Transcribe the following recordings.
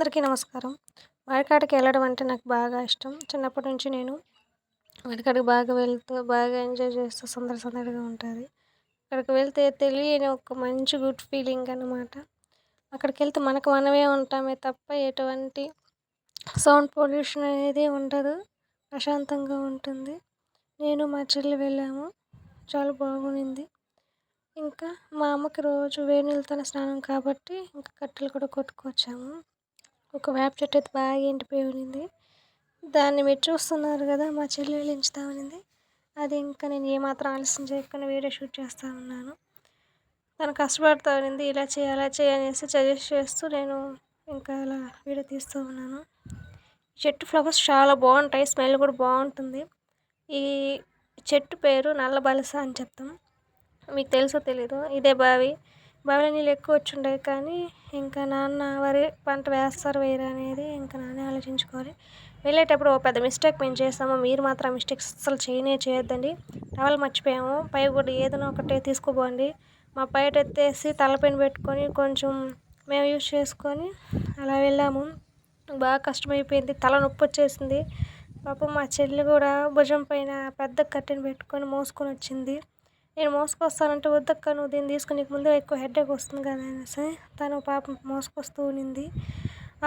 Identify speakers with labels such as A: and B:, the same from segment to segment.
A: అందరికీ నమస్కారం. వరకాటికి వెళ్ళడం అంటే నాకు బాగా ఇష్టం. చిన్నప్పటి నుంచి నేను వరకాటికి బాగా వెళ్తూ, బాగా ఎంజాయ్ చేస్తూ సందడిగా ఉంటుంది. అక్కడికి వెళ్తే తెలియని ఒక మంచి గుడ్ ఫీలింగ్ అనమాట. అక్కడికెళ్తే మనకు మనమే ఉంటామే తప్ప ఎటువంటి సౌండ్ పొల్యూషన్ అనేది ఉండదు. ప్రశాంతంగా ఉంటుంది. నేను మా చెల్లి వెళ్ళాము. చాలా బాగుండింది. ఇంకా మా అమ్మకి రోజు వేడి నీళ్ళతోనే స్నానం కాబట్టి ఇంకా కట్టెలు కూడా కొట్టుకొచ్చాము. ఒక వేప చెట్టు అయితే బాగా ఎండిపోయి ఉన్నింది. దాన్ని మీరు చూస్తున్నారు కదా, మా చెల్లి ఎంచుతా ఉన్నింది. అది ఇంకా నేను ఏమాత్రం ఆలస్యం చేయకుండా వీడియో షూట్ చేస్తూ ఉన్నాను. తను కష్టపడుతూ ఉన్నింది, ఇలా చేయి అలా చేయి అనేసి సజెస్ట్ చేస్తూ నేను ఇంకా అలా వీడియో తీస్తూ ఉన్నాను. చెట్టు ఫ్లవర్స్ చాలా బాగుంటాయి, స్మెల్ కూడా బాగుంటుంది. ఈ చెట్టు పేరు నల్ల బలస అని చెప్తాం. మీకు తెలుసో తెలీదో. ఇదే బావిలో నీళ్ళు ఎక్కువ వచ్చుంటాయి, కానీ ఇంకా నాన్న వరి పంట వేస్తారు వేయరా అనేది ఇంకా నాన్నే ఆలోచించుకోవాలి. వెళ్ళేటప్పుడు ఓ పెద్ద మిస్టేక్ మేము చేస్తాము, మీరు మాత్రం ఆ మిస్టేక్స్ అస్సలు చేయొద్దండి. టవల్ మర్చిపోయాము, పై కూడా ఏదైనా ఒకటి తీసుకోపోండి. మా బయట ఎత్తేసి తలపైన పెట్టుకొని కొంచెం మేము యూజ్ చేసుకొని అలా వెళ్ళాము. బాగా కష్టమైపోయింది, తల నొప్పి వచ్చేసింది. పాపం మా చెల్లి కూడా భుజం పైన పెద్ద కట్టెని పెట్టుకొని మోసుకొని వచ్చింది. నేను మోసుకొస్తానంటే వద్దక్క, నువ్వు దీన్ని తీసుకుని నీకు ముందే ఎక్కువ హెడేక్ వస్తుంది కదా అనేసి తను పాపం మోసుకొస్తూ ఉన్నింది.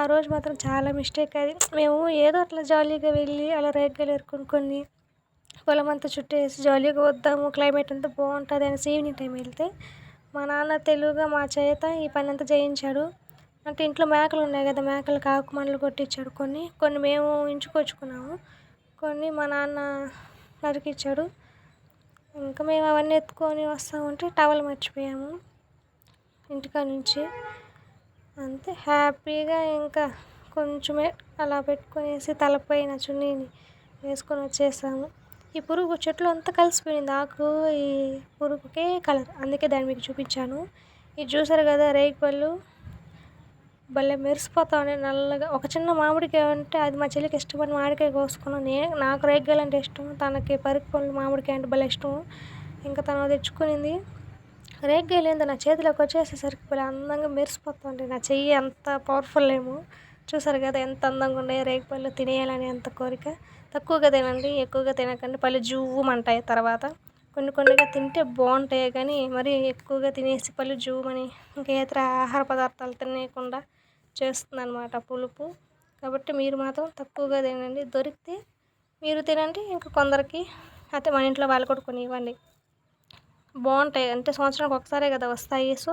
A: ఆ రోజు మాత్రం చాలా మిస్టేక్ అది. మేము ఏదో అట్లా జాలీగా వెళ్ళి అలా రేగ్గాయలు ఏరుకొని పొలం అంతా చుట్టేసి జాలీగా వద్దాము, క్లైమేట్ అంతా బాగుంటుంది అనేసి ఈవినింగ్ టైం వెళ్తే మా నాన్న తెలుగుగా మా చేత ఈ పని అంతా చేయించాడు. అంటే ఇంట్లో మేకలు ఉన్నాయి కదా, మేకలకు ఆకు మండలు కొట్టించాడు. కొన్ని మేము ఇంచుకొచ్చుకున్నాము, కొన్ని మా నాన్న నరికిచ్చాడు. ఇంకా మేము అవన్నీ ఎత్తుకొని వస్తూ ఉంటే టవల్ మర్చిపోయాము ఇంటికాడ నుంచి. అంతే హ్యాపీగా ఇంకా కొంచెమే అలా పెట్టుకొనేసి తలపైన చున్నీని వేసుకొని వచ్చేసాము. ఈ పురుగు చెట్లు అంతా కలిసిపోయింది, ఆకు ఈ పురుగుకే కలర్, అందుకే దాన్ని మీకు చూపించాను. ఇది చూసారు కదా, రేగి పళ్ళు భలే మెరిసిపోతా ఉన్నాయి నల్లగా. ఒక చిన్న మామిడికాయ అంటే అది మా చెల్లికి ఇష్టపడి మామిడికాయ కోసుకున్నాను. నాకు రేగ్గాయలు అంటే ఇష్టం, తనకి పరికి పళ్ళు మామిడికాయ అంటే భలే ఇష్టం. ఇంకా తను తెచ్చుకునింది. రేగ్గాయలు ఏందో నా చేతిలోకి వచ్చేసేసరికి భలే అందంగా మెరిసిపోతుంది. నా చెయ్యి అంత పవర్ఫుల్ ఏమో. చూసారు కదా ఎంత అందంగా ఉన్నాయి రేగిపళ్ళు, తినేయాలని ఎంత కోరిక. తక్కువగా తినండి, ఎక్కువగా తినకండి, పళ్ళు జువ్వమంటాయి తర్వాత. కొన్నిగా తింటే బాగుంటాయి, కానీ మరి ఎక్కువగా తినేసి పళ్ళు జువ్వమని ఇంకా ఇతర ఆహార పదార్థాలు తినేయకుండా చేస్తుందన్నమాట పులుపు. కాబట్టి మీరు మాత్రం తక్కువగా తినండి, దొరికితే మీరు తినండి, ఇంకా కొందరికి అయితే మన ఇంట్లో వాళ్ళు కూడా కొన్ని ఇవ్వండి. బాగుంటాయి, అంటే సంవత్సరానికి ఒకసారే కదా వస్తాయి. సో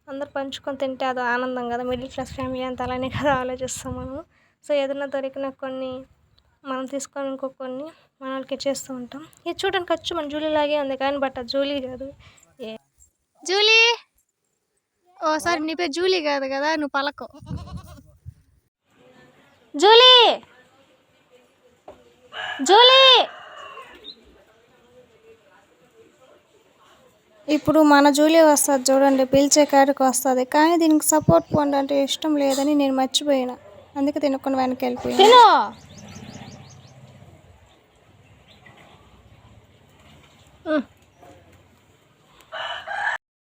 A: అందరు పంచుకొని తింటే అదో ఆనందం కదా. మిడిల్ క్లాస్ ఫ్యామిలీ అంతా అలానే కదా ఆలోచిస్తాం మనము. సో ఏదైనా దొరికిన కొన్ని మనం తీసుకొని కొన్ని మన వాళ్ళకి ఇచ్చేస్తూ ఉంటాం. ఇది చూడడానికి ఖర్చు మన జూలీలాగే ఉంది, కానీ బట్ అది జూలీ కాదు. జూలీ, ఓసారి నీ పేరు జూలీ కాదు కదా, నువ్వు పలకో. జూలీ జూలీ ఇప్పుడు మన జూలీ వస్తుంది చూడండి, పిలిచే కాడికి వస్తుంది, కానీ దీనికి సపోర్ట్ పోండి అంటే ఇష్టం లేదని నేను మర్చిపోయినా, అందుకే తినకుండా వెనక్కి వెళ్ళిపోయాను.